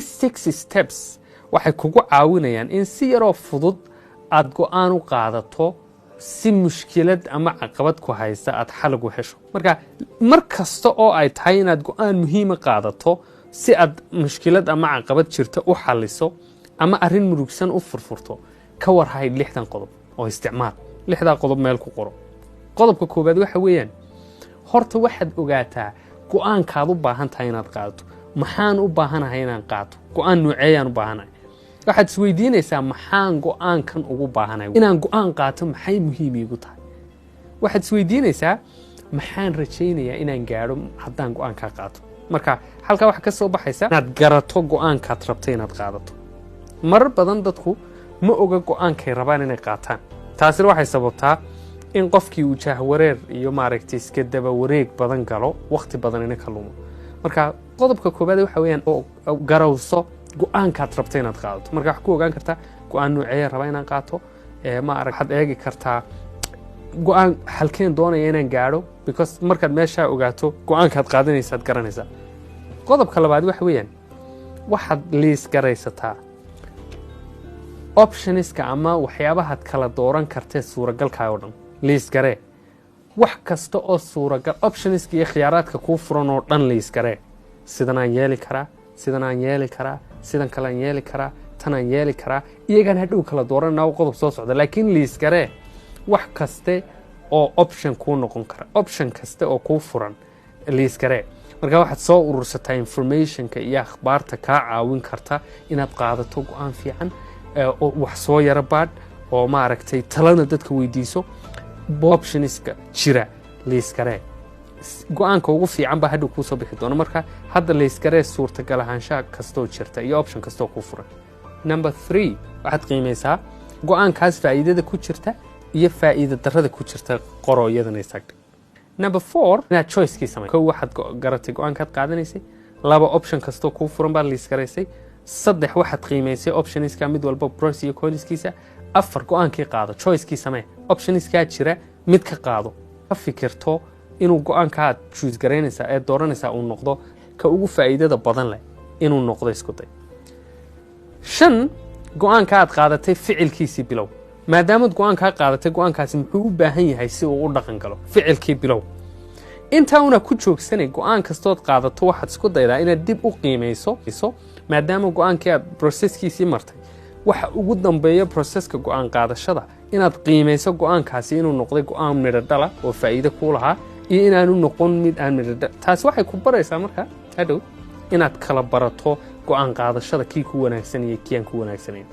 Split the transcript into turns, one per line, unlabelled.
6 steps waxay kugu caawinayaan in si yar oo fudud aad go'aan u qaadato si mushkilad ama caqabad ku haysta aad xal ugu hesho mar kasta oo ay tahay inaad go'aan muhiim ah qaadato si aad mushkilad ama caqabad jirta u xaliso ama arrin murugsan u furfurto ka war hay 6 qodob oo isticmaal 6 qodob meel ku qoro qodobka koobaad waxa weeyaan horta waxaad ogaataa go'aankaad u baahan tahay inaad qaadato maxaan u baahanahay inaan qaato go'aan nooceeyaan u baahanahay waxaad isweydiinaysaa maxaan go'aankan ugu baahanahay inaan go'aan qaato maxay muhiim iigu tahay waxaad isweydiinaysaa maxaan rajaynayaa inaan gaadho haddaan go'aankaa qaato marka halkaa waxa ka soo baxaysa inaad garato go'aankaad rabto inaad qaadato marar badan dadku ma oga go'aankay rabaan inay qaataan taasina waxay sababtaa in qofkii uu jahwareer iyo maaragtay iska daba wareeg badan galo waqti badan ina ka lumo marka qodobka koobaad waxa weeyaan garawso go'aankaad rabto inaad qaadato marka wax ku ogaan kartaa go'aan nooceeya raba inaan qaato waxaad eegi kartaa go'aan halkeen doonaya inaan gaadho because markaad meesha ogaato go'aankaad qaadanaysaad garanaysaa qodobka labaad waxa weeyaan waxaad liis garaysataa optionska ama waxyaabahaad kala dooran kartee suuragalka oo dhan liis garee wax kasta oo suuragal optionska iyo khiyaaraadka kuu furan oo dhan liis garee sidan aan yeeli karaa sidan aan yeeli karaa sidan kale aan yeeli karaa tan aan yeeli karaa iyagaan hadhow kala dooranaa qodob soo socda laakiin liis garee wax kaste oo option kuu noqon kara option kaste oo kuu furan liis garee marka waxaad soo urursataa informationka iyo akhbaarta kaa caawin karta inaad qaadato go'aan fiican oo wax soo yara baadh oo maaragtay talana dadka weydiiso optionska jira liis garee go'aanka ugu fiican baa hadhow kuu soo bixi doona marka hadda liis garee suurtagal ahaanshaha kastoo jirta iyo option kastoo kuu furan number 3 waxaad qiimaysaa go'aankaas faa'iidada ku jirta iyo faa'iido darrada ku jirta qoro iyadana isagta number 4 inaad choice-kii samay kow waxaad garatay go'aankaad qaadanaysay 2 option kastoo kuu furan baa liis gareysay 3 waxaad qiimaysay optionska mid walba pros iyo conskiisa 4 go'aankii qaado choice-kii samee optionska jira mid ka qaado ka fikirto inuu go'aankaad choose gareynaysaa ee dooranaysaa uu noqdo ka ugu faa'iidada badan leh inuu noqdo isku day 5 go'aanka aad qaadatay ficilkiisii bilow maadaama go'aanka qaadatay go'aankaasi muxuu u baahan yahay si uu u dhaqan galo ficilkii bilow inta una ku joogsanay go'aan kastood qaadato waxaad isku daydaa inaad dib u qiimeyso maadaama go'aankii aad processkiisii martay waxa ugu dambeeya processka go'aan qaadashada inaad qiimeyso go'aankaasi inuu noqday go'aan midho dhala oo faa'iido ku lahaa iyo inaanu noqon mid aan midho dhala taas waxay ku baraysaa marka hadhow inaad kala barato go'aan qaadashada kii ku wanaagsan iyo kii aan ku wanaagsanayn